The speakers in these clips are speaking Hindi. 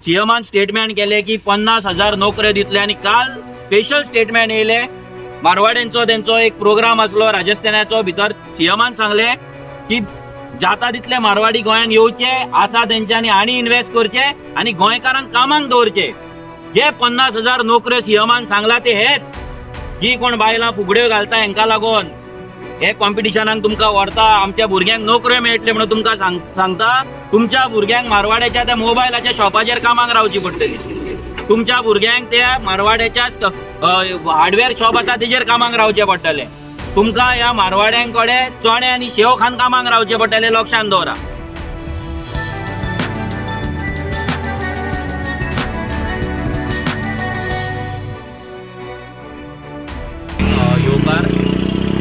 सीएमान स्टेटमेंट केले की 50,000 नोकऱ्यो दितले आणि काल स्पेशल स्टेटमेंट येयले मारवाड्यांचो त्यांचो एक प्रोग्राम असलो राजस्थानाचो भितर सीएमान सांगले की जाता तितले मारवाडी गोंयान येवचे आसा तेंच्यांनी आनी इन्वेस्ट करचे आणि गोंयकारांक कामाक दवरचे। जे 50,000 नोकऱ्यो सीएमान सांगला ते हेच जी कोण बायलां फुगड्यो घालता हेंका लागून हे कॉम्पिटिशनाक तुमकां व्हरता आमच्या भुरग्यांक नोकऱ्यो मेळटल्यो म्हणून तुमकां सांगता तुमच्या भुरग्यांक मारवाड्याच्या त्या मोबायलाच्या शॉपाचेर कामाक रावची पडटली। तुमच्या भुरग्यांक त्या मारवाड्याच्या हार्डवेअर शॉप आसा तेजेर कामाक रावचे पडटले। तुमकां ह्या मारवाड्यांकडे चणे आनी शेव खान कामाक रावचे पडटले, लक्षांत दवरा।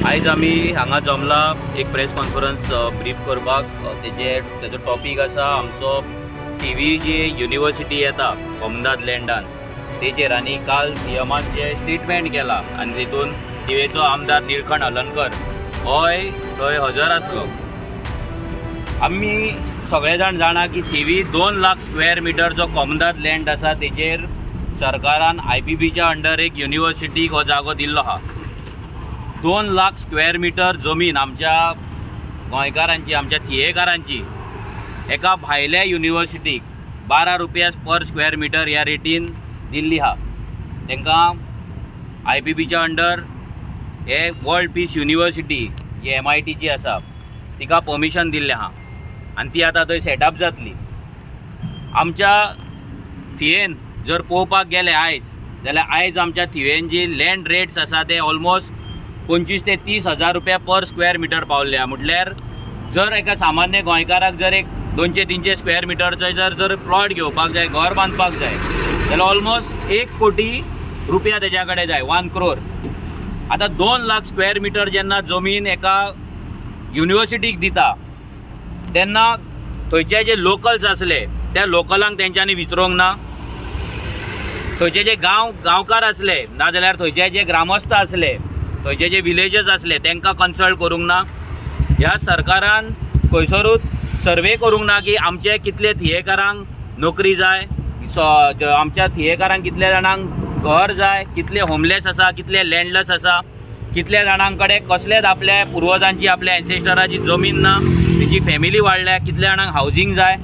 आयज आमी हांगा जमला एक प्रेस कॉन्फरन्स ब्रीफ करपाक। तेजो टॉपिक आसा आमचो टीव्ही जी युनिवर्सिटी येता अहमदाबाद लँडान तेजेर। आनी काल सीएमान जे स्टेटमेंट केला आनी तितून टीव्हीचो आमदार निळकंठ हलर्णकर होय थंय हजर आसलो। आमी सगळे जाण जाणा की टीव्ही 2 लाख स्क्वेअर मिटर जो अहमदाबाद लँड आसा तेजेर सरकारान IPBच्या अंडर एक युनिवर्सिटीक हो जागो दिल्लो आहा। 2 लाख स्क्वेअर मिटर जमीन आमच्या गोंयकारांची आमच्या थियेकारांची एका भायल्या युनिवर्सिटीक 12 रुपया पर स्क्वेअर मिटर ह्या रेटीन दिल्ली हा। तांकां IPBच्या अंडर हे वर्ल्ड पीस युनिवर्सिटी ही MITची आसा तिका परमिशन दिल्लें आहा आनी ती आतां थंय सेटअप जातली। आमच्या थियेन जर पळोवपाक गेले आयज जाल्यार आयज आमच्या थियेन जी लँड रेट्स आसा ते ऑलमोस्ट 25 ते 30,000 रुपया पर स्क्वेअर मिटर पावल्या। म्हटल्यार जर एका सामान्य गोंयकाराक जर एक 200-300 स्क्वेअर मिटरचो जर प्लॉट घेवपाक जाय, घर बांदपाक जाय जाल्यार ऑलमोस्ट 1 कोटी रुपया तेज्या कडेन जाय, 1 करोड। आता 2 लाख स्क्वेअर मिटर जेन्ना जमीन एका युनिवर्सिटीक दिता तेन्ना थंयचे जे लोकल्स आसले त्या लोकलांक तेंच्यांनी विचारूंक ना। थंयचे जे गांवकार आसले नाजाल्यार थंयचे जे ग्रामस्थ आसले थंयचे जे विलेजेस आसले तांकां कन्सल्ट करूंक ना। ह्या सरकारान खंयसरूच सर्वे करूंक ना की आमचे कितले थियेकारांक नोकरी जाय, आमच्या थियेकारांक कितले जाणांक घर जाय, कितले होमलेस आसा, कितले लँडलेस आसा, कितले जाणांक कडेन कसलेच आपल्या पुर्वजांची आपल्या एन्सेस्टराची जमीन ना, तेजी फॅमिली वाडल्या, कितले जाणांक हावजींग जाय।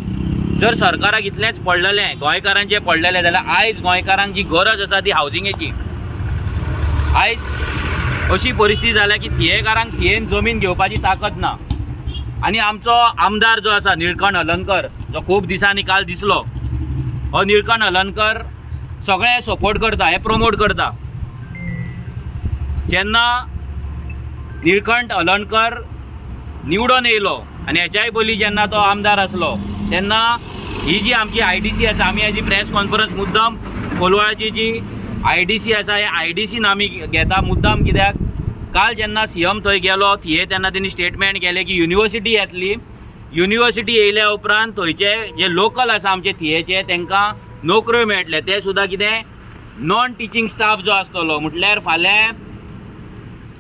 जर सरकाराक इतलेंच पडलेलें गोंयकारांचें पडलेलें जाल्यार आयज गोंयकारांक जी गरज आसा ती हावजिंगेची। आयज अशी परिस्थिती जाल्या की थियेकारांक थियेन जमीन घेवपाची ताकद ना। आनी आमचो आमदार जो आसा निळकंठ हलर्णकर जो खूब दिसांनी काल दिसलो, हो निळकंठ हलर्णकर सगळे सपोर्ट करता, हे प्रमोट करता। जेन्ना निळकंठ हलर्णकर निवडून येयलो आनी हेच्याय पयलीं जेन्ना तो आमदार आसलो तेन्ना ही जी आमची IDC आसा, आमी हेजी प्रेस कॉन्फरन्स मुद्दाम कोलवाळची जी IDC आसा हे IDC आमी घेता मुद्दाम कित्याक काल जेन्ना CM थंय गेलो थिये तेन्ना तेणी स्टेटमेंट केले की युनिवर्सिटी येतली। युनिवर्सिटी येयल्या उपरांत थंयचे जे लोकल आसा आमचे थियेचे तांकां नोकऱ्यो मेळटले, ते सुद्दां कितें नॉन टिचींग स्टाफ जो आसतलो। म्हटल्यार फाल्यां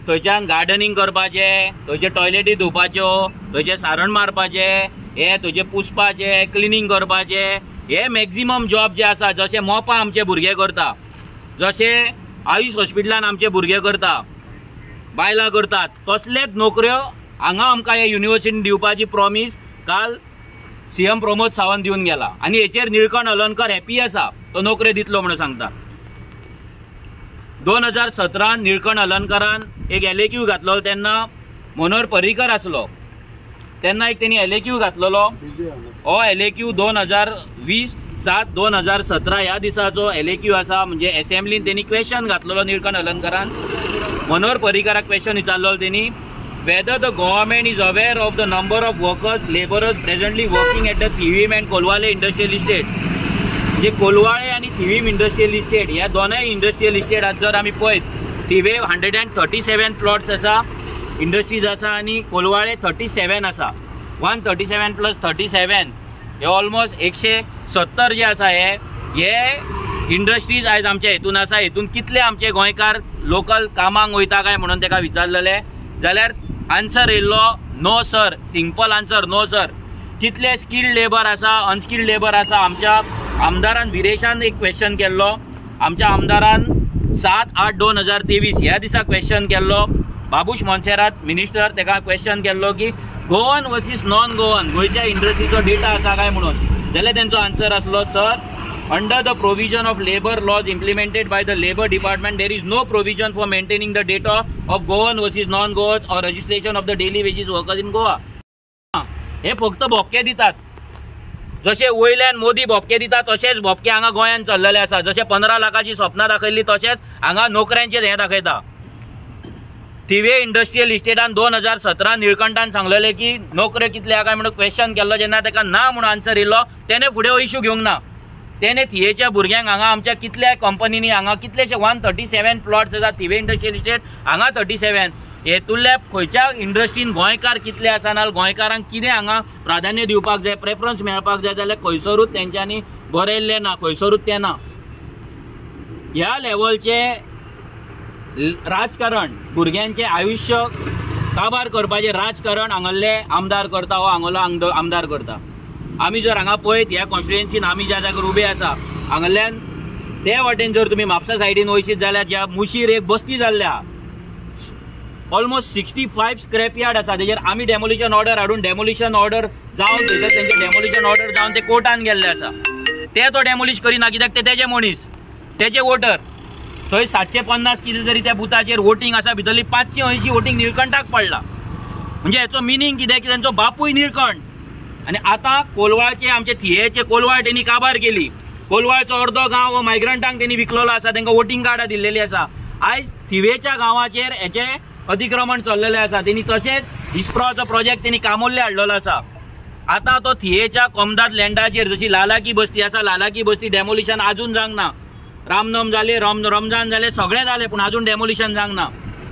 थंयच्यान गार्डनिंग करपाचें, थंयचे टॉयलेटी धुवपाच्यो, थंयचे सारण मारपाचें, हे थंयचे पुसपाचें, क्लिनींग करपाचें, हे मॅक्झिमम जॉब जे आसा जशे मोपा आमचे भुरगे करता, जशे आयुष हॉस्पिटलान आमचे भुरगे करता, बायलां करतात, तसलेच नोकऱ्यो हांगा आमकां हे युनिवर्सिटीन दिवपाची प्रॉमिस काल CM प्रमोद सावंत दिवन गेला। आनी हेचेर निळकंठ हलर्णकर हॅपी आसा, तो नोकऱ्यो दितलो म्हणून सांगता। 2017 निळकंठ हलर्णकरान एक LAQ घातलो तेन्ना मनोहर पर्रीकर आसलो, तेन्ना एक तेणी LAQ घातलेलो। हो LAQ 2020-7-2017 ह्या दिसाचो LAQ आसा। म्हणजे असेंब्लीन तेणी क्वेश्चन घातलेलो निळकंठ हलर्णकरान, मनोहर पर्रीकराक क्वेश्चन विचारलो तेणी, whether the government is aware of the number of workers, laborers presently working at the Thivim and Kolwale industrial estate। जे कोलवाळे आणि थिवीम इंडस्ट्रियल इस्टेट ह्या दोनय इंडस्ट्रियल इस्टेटात जर आमी पळयत, थिवे 137 प्लॉट्स आसा, इंडस्ट्रीज आसा, आणि कोलवाळे 37 आसा। 137 + 37 हे ऑलमोस्ट 170 जे आसा हे इंडस्ट्रीज आयज आमच्या हेतून आसा। हेतून कितले आमचे गोंयकार लोकल कामाक वयता काय म्हणून ताका विचारलेले जाल्यार आन्सर येयल्लो no sir, simple answer no sir. कितले स्किल्ड लेबर आसा, अनस्किल्ड लेबर आसा आमच्या आमदारान विरेशान एक क्वेश्चन केल्लो, आमच्या आमदारान 7/8/2023 ह्या दिसा क्वेश्चन केल्लो, बाबूश मोन्सेरात मिनिस्टर तेका क्वेश्चन केल्लो की गोवन वर्सीस नॉन गोवन गोयच्या इंडस्ट्रीचो डेटा आसा काय म्हणून. जाल्यार तेंचो आन्सर आसलो, sir under the provision of labour laws implemented by the labour department there is no provision for maintaining the data of Goan versus non Goan or registration of the daily wages workers in Goa. हे फक्त भोपके दितात. जशे वयल्यान मोदी भोपके दिता तशेंच भोपके हांगा गोंयांत चल्लेले आसा. जशे 15 लाखाची स्वप्नां दाखयल्ली तशेंच हांगा नोकऱ्यांचें हें दाखयता. थिवे इंडस्ट्रियल इस्टेटान 2017 निळकंठान सांगलेले की नोकऱ्यो कितले काय म्हणून क्वेश्चन केल्लो. जेन्ना ताका ना म्हणून आन्सर येयलो तेणे फुडें इश्यू घेवंक ना. तेणे थिवेच्या भुरग्यांक हांगा आमच्या कितल्या कंपनीनी हांगा कितलेशे 137 प्लॉट्स आसा थिवे इंडस्ट्रियल इस्टेट, हांगा 37. हेतूंतल्या खंयच्या इंडस्ट्रीन गोंयकार कितले आसा नाल्यार गोंयकारांक कितें हांगा प्राधान्य दिवपाक जाय, प्रेफरन्स मेळपाक जाय जाल्यार खंयसरूच तेंच्यांनी बरयल्लें ना, खंयसरूच तें ना. ह्या लेवलचे राजकारण, भुरग्यांचें आयुश्य काबार करपाचें राजकारण हांगल्ले आमदार करता हो हांगलो आमदार करता. आमी जर हांगा पळयत ह्या कॉन्स्टिट्युएन्सीन आमी ज्या जाग्यार उबे आसा हांगल्यान ते वाटेन जर तुमी म्हापसा सायडीन वयशीत जाल्यार ज्या मुशीर एक बस्ती जाल्ल्या ऑलमोस्ट 65 स्क्रॅप यार्ड आसा. तेजेर आमी डेमोलिशन ऑर्डर हाडून डेमोलिशन ऑर्डर जावन थंयसर तेंचे डेमोलिशन ऑर्डर जावन ते कोर्टान गेल्ले आसा. ते तो डेमोलिश करिना कित्याक ते तेजे मनीस, तेजे वोटर. थंय 750 कितें तरी त्या बुथाचेर वोटींग आसा, भितरली 580 वोटींग निळकंठाक पडला. म्हणजे हेचो मिनींग कितें की तेंचो बापूय निळकंठ. आनी आतां कोलवाळचे आमचे थियेचे कोलवाळ तेणी काबार केली. कोलवाळचो अर्दो गांव हो मायग्रंटांक तेणी विकलेलो आसा, तांकां वोटींग कार्डां दिल्लेली आसा. आयज थिवेच्या गांवाचेर हेचे अतिक्रमण चल्लेले आसा. तेणी तशेंच इस्प्रोचो प्रोजेक्ट तेणी कामोर्ले हाडलेलो आसा. आतां तो थियेच्या कोमदाद लँडाचेर जशी लालाकी बस्ती आसा, लालाकी बस्ती डेमोलिशन आजून जावंक ना. रामनवम जाले, रमजान जाले, सगळें जालें, पूण आजून डेमोलिशन जावंक ना.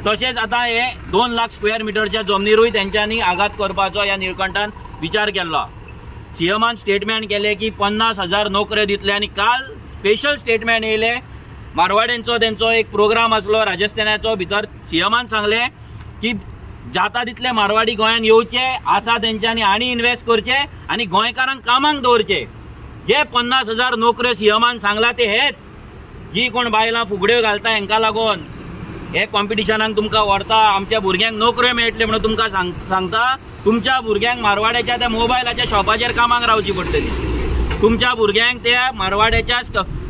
तशेंच आतां हे 2 लाख स्क्वेअर मिटरच्या जमनीरूय तेंच्यांनी आघात करपाचो ह्या निळकंठान विचार केल्लो. सीएमान स्टेटमेंट केले की 50,000 नोकऱ्यो दितले. आनी काल स्पेशल स्टेटमेंट येयले मारवाड्यांचो, तेंचो एक प्रोग्राम आसलो राजस्थानाचो. भितर सीएमान सांगले की जाता तितले मारवाडी गोंयांत येवचे आसा तेंच्यांनी आनी इन्वेस्ट करचे आनी गोंयकारांक कामांक दवरचे. जे 50,000 नोकऱ्यो सीएमान सांगला ते हेच. जी कोण बायलां फुगड्यो घालता हांकां लागून हे कॉम्पिटिशनाक तुमकां व्हरता, आमच्या भुरग्यांक नोकऱ्यो मेळटल्यो म्हणून तुमकां सांगता. तुमच्या भुरग्यांक मारवाड्याच्या त्या मोबायलाच्या शॉपाचेर कामाक रावची पडटली. तुमच्या भुरग्यांक त्या मारवाड्याच्या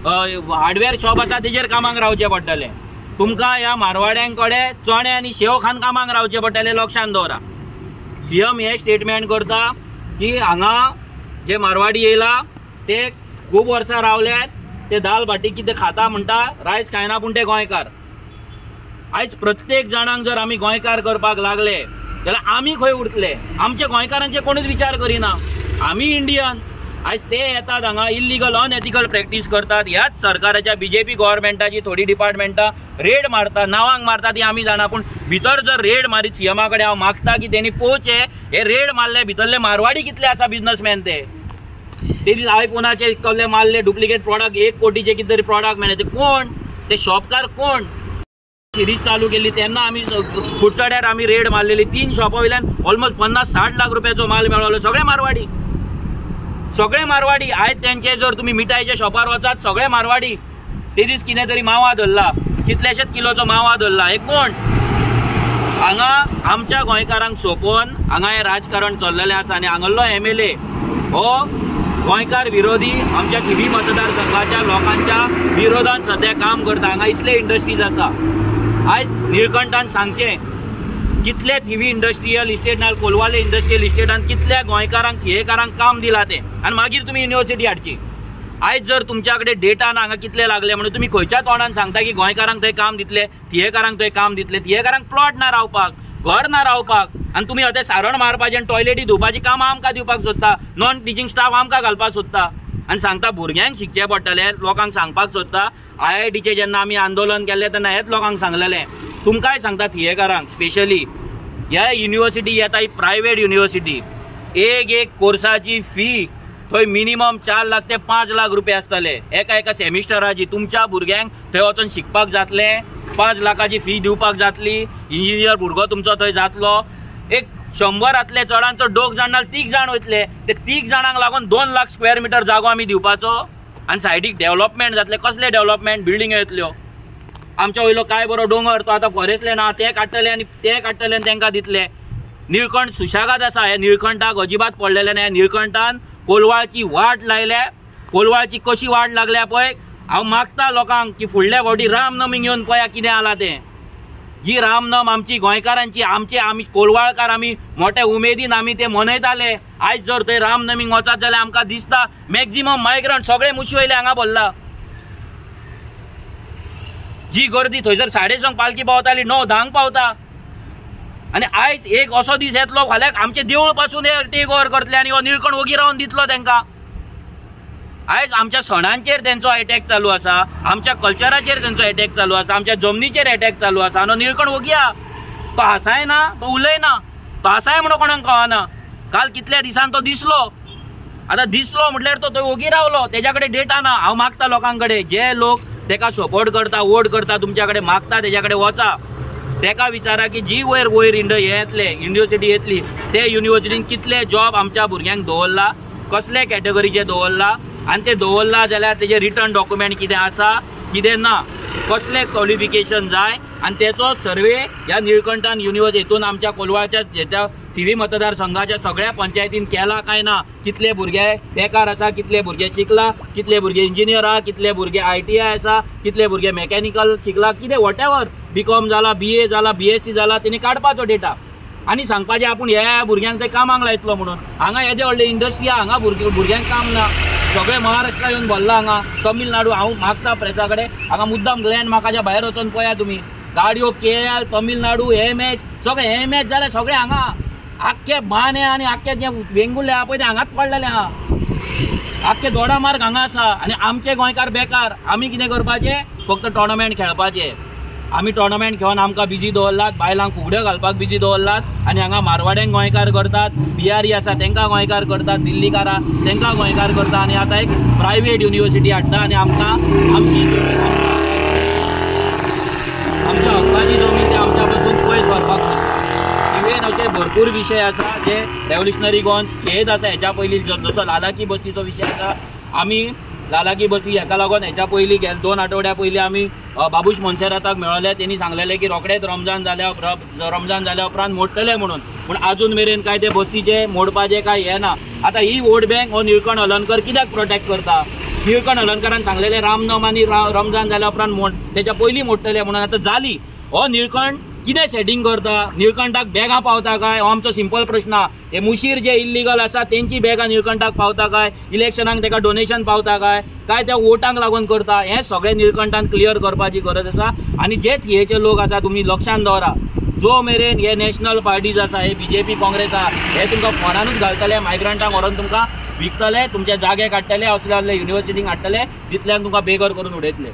हार्डवेअर शॉप आसा तेजेर कामाक रावचें पडटलें. तुमकां ह्या मारवाड्यांक कडेन चणे आनी शेव खान कामाक रावचें पडटलें, लक्षांत दवरा. सीएम हे स्टेटमेंट करता की हांगा जे मारवाडी येयला ते खूब वर्सां रावल्यात, ते दाल बाटी कितें खाता म्हणटा, रायस खायना पूण ते गोंयकार. आयज प्रत्येक जाणांक जर आमी गोंयकार करपाक लागले जाल्यार आमी खंय उरतले. आमच्या गोंयकारांचे कोणूच विचार करिना. आमी इंडियन. आयज ते येतात हांगा इल्लिगल अनएथिकल प्रॅक्टीस करतात. ह्याच सरकाराच्या बीजेपी गव्हर्मेंटाची थोडी डिपार्टमेंटां रेड मारतात, नांवांक मारतात ती आमी जाणा. पूण भितर जर रेड मारीत सीएमा कडेन हांव मागता की तेणी पळोवचे हे रेड मारले भितरले मारवाडी कितले आसा बिजनसमॅन ते दीस आयफोनाचे कसले मारले डुप्लिकेट प्रॉडक्ट 1 कोटीचे कितें तरी प्रॉडक्ट मेळ्ळे. ते कोण? ते शॉपकार कोण? सिरीज चालू केली तेन्ना आमी कुडचड्यार आमी रेड मारलेली. 3 शॉपा वयल्यान ऑलमोस्ट 50-60 लाख रुपयाचो माल मेळ्ळो. सगळे मारवाडी, सगळे मारवाडी. आयज तेंचे जर तुमी मिठाईच्या शॉपार वचात सगळे मारवाडी. ते दीस कितें तरी मावा धरला, कितलेशेच किलोचो मावा धरला. हे कोण? हांगा आमच्या गोंयकारांक सोपोवन हांगा हे राजकारण चल्लेलें आसा. आनी हांगल्लो MLA हो गोंयकार विरोधी आमच्या थिवी मतदारसंघाच्या लोकांच्या विरोधान सध्या काम करता. हांगा इतले इंडस्ट्रीज आसा. आयज निळकंठान सांगचें कितले थिवी इंडस्ट्रियल इस्टेट नाल्यार कोलवाले इंडस्ट्रियल इस्टेटान कितल्या गोंयकारांक थियेकारांक काम दिला ते, आनी मागीर तुमी युनिवर्सिटी हाडची. आयज जर तुमच्या कडेन डेटा ना हांगा कितले लागले म्हणून तुमी खंयच्या तोंडान सांगता की गोंयकारांक थंय काम दितले, थियेकारांक थंय काम दितले. थियेकारांक प्लॉट ना रावपाक, घर ना रावपाक, आनी तुमी हते सारण मारपाचें आनी टॉयलेटी धुवपाची कामां आमकां दिवपाक सोदता. नॉन टिचींग स्टाफ आमकां घालपाक सोदता आनी सांगता भुरग्यांक शिकचें पडटलें. लोकांक सांगपाक सोदता. IITचें जेन्ना आमी आंदोलन केल्लें तेन्ना हेच लोकांक सांगलेलें. तुमकांय सांगता थियेकारांक स्पेशली ह्या युनिवर्सिटी येता ही प्रायवेट युनिवर्सिटी. एक कोर्साची फी थंय मिनिमम 4 लाख ते 5 लाख रुपये आसतले एका सेमिस्टराची. तुमच्या भुरग्यांक थंय वचून शिकपाक जातलें, 5 लाखाची फी दिवपाक जातली. इंजिनियर भुरगो तुमचो थंय जातलो. एक 100 चडांचो 2 जाण नाल्यार 3 जाण वयतले. ते 3 जाणांक लागून 2 लाख स्क्वेअर मिटर जागो आमी दिवपाचो. आनी सायडीक डेव्हलपमेंट जातले. कसले डेव्हलपमेंट? बिल्डिंग येतल्यो. आमच्या वयलो काय बरो डोंगर तो आतां फॉरेस्ट लँड आहा ते काडटले आनी तांकां दितले. निळकंठ सुशागाद आसा. हे निळकंठाक अजिबात पडलेले ना. निळकंठान कोलवाळची वाट लायल्या. कोलवाळची कशी वाट लागल्या पळय. हांव मागता लोकांक की फुडल्या फावटी रामनमीक येवन पळया कितें जालां तें. जी रामनम आमची गोंयकारांची आमी कोलवाळकार आमी मोठ्या उमेदीन आमी ते मनयताले. आयज जर थंय रामनमीक वचत जाल्यार आमकां दिसता मॅक्झिमम मायग्रंट सगळे मुशी वयले हांगा भरला. जी गर्दी थंयसर 6:30 पालखी पावताली 9-10 पावता. आनी आयज एक असो दीस येतलो फाल्यां आमचे देवूळ पासून टेक ओव्हर करतले आनी हो निळकंठ ओगी रावन दितलो तांकां. आयज आमच्या सणांचेर तेंचो अटॅक चालू आसा. आमच्या कल्चराचेर तेंचो अटॅक चालू आसा. आमच्या जमनीचेर अटॅक चालू आसा. आनी निळकंठ ओगिया तो हांसाय ना, तो उलयना, तो हांसाय म्हणून कोणाक कळना. काल कितल्या दिसान तो दिसलो. आतां दिसलो म्हटल्यार तो थंय ओगी रावलो. तेज्या कडेन डेटा ना. हांव मागता लोकां कडेन जे लोक तेका सपोर्ट करता वोट करता तुमच्या कडेन मागता तेज्या कडेन वचा. तेका विचारा की जी वयर येतले युनिवर्सिटी येतली ते युनिवर्सिटीन कितले जॉब आमच्या भुरग्यांक दवरला, कसले कॅटेगरीचे दवरला आनी ते दवरला जाल्यार तेजे रिटर्न डॉक्युमेंट कितें आसा कितें ना, कसले क्वॉलिफिकेशन जाय आनी तेचो सर्वे ह्या निळकंठान युनिवर्सिटीतून आमच्या कोलवाळच्या थिवी मतदारसंघाच्या सगळ्या पंचायतीन केला काय ना. कितले भुरगे बेकार आसा, कितले भुरगे शिकला, कितले भुरगे इंजिनियर आहा, कितले भुरगे ITI आसा, कितले भुरगे मेकॅनिकल शिकला, कितें वॉटेवर BCom जाला, BA जाला, BSc जाला, तेणी काडपाचो डेटा आनी सांगपाचें आपूण ह्या भुरग्यांक ते कामाक लायतलो म्हणून. हांगा येदे व्हडले इंडस्ट्री आहा, हांगा भुरग्यांक काम ना. सगळे महाराष्ट्रा येवन भरला. हांगा तमिळनाडू हांव मागता प्रेसा कडेन हांगा मुद्दाम लँड म्हाकाच्या भायर वचून पळया तुमी. गाडयो KL तमिळनाडू MH सगळे MH जाले सगळे हांगा. आख्खे बाने आनी आख्खे जे वेंगुर्ले आहा पळय ते हांगाच पडलेले आहा. आख्खे दोडा मार्ग हांगा आसा आनी आमचे गोंयकार बेकार. आमी कितें करपाचें? फक्त टोर्नामेंट खेळपाचे. आमी टोर्नामेंट खेळोन आमकां बिजी दवरलात. बायलांक फुगड्यो घालपाक बिजी दवरलात आनी हांगा मारवाड्यांक गोंयकार करतात, बिहारी आसा तेंकां गोंयकार करतात, दिल्लीकार आहा तेंकां गोंयकार करता आनी आतां एक प्रायवेट युनिवर्सिटी हाडटा आनी आमच्या हक्काची जमीन ते आमच्या पासून पयस व्हरपाक सोदता. इवेन असे भरपूर विषय आसा जे रेव्होल्युशनरी गोंस खेद आसा. हेच्या पयलीं जसो लालाकी बस्तीचो विशय आसा. आमी लालाकी बस्ती हेका लागून हेच्या पयलीं 2 आठवड्या पयलीं आमी बाबूश मोन्सेराताक मेळ्ळले. तेणी सांगलेलें की रोखडेच रमजान जाल्या उपरांत मोडटले म्हणून. पूण आजून मेरेन काय ते बस्तीचे मोडपाचें काय हें ना. आतां ही वोट बँक हो निळकंठ हलर्णकर कित्याक प्रोटेक्ट करता? निळकंठ हलर्णकरान सांगलेले रामनम आनी रमजान जाल्या उपरांत तेच्या पयलीं मोडटले म्हणून. आतां जाली. हो निळकंठ कितें सेटिंग करता? निळकंठाक बॅगां पावता काय? हो आमचो सिंपल प्रश्न. हे मुशीर जे इल्लीगल आसा तेंची बॅगां निळकंठाक पावता काय? इलेक्शनाक तेका डोनेशन पावता काय त्या वोटांक लागून करता? हें सगळें निळकंठान क्लियर करपाची गरज आसा. आनी जे थियेचे लोक आसा तुमी लक्षांत दवरा. जो मेरेन हे नॅशनल पार्टीज आसा, हे BJP काँग्रेस आहा, हे तुमकां फोनानूच घालतले, मायग्रंटांक व्हरोन तुमकां विकतले, तुमचे जागे काडटले, असले युनिवर्सिटींक हाडटले, जितल्यान तुमकां बेघर करून उडयतले.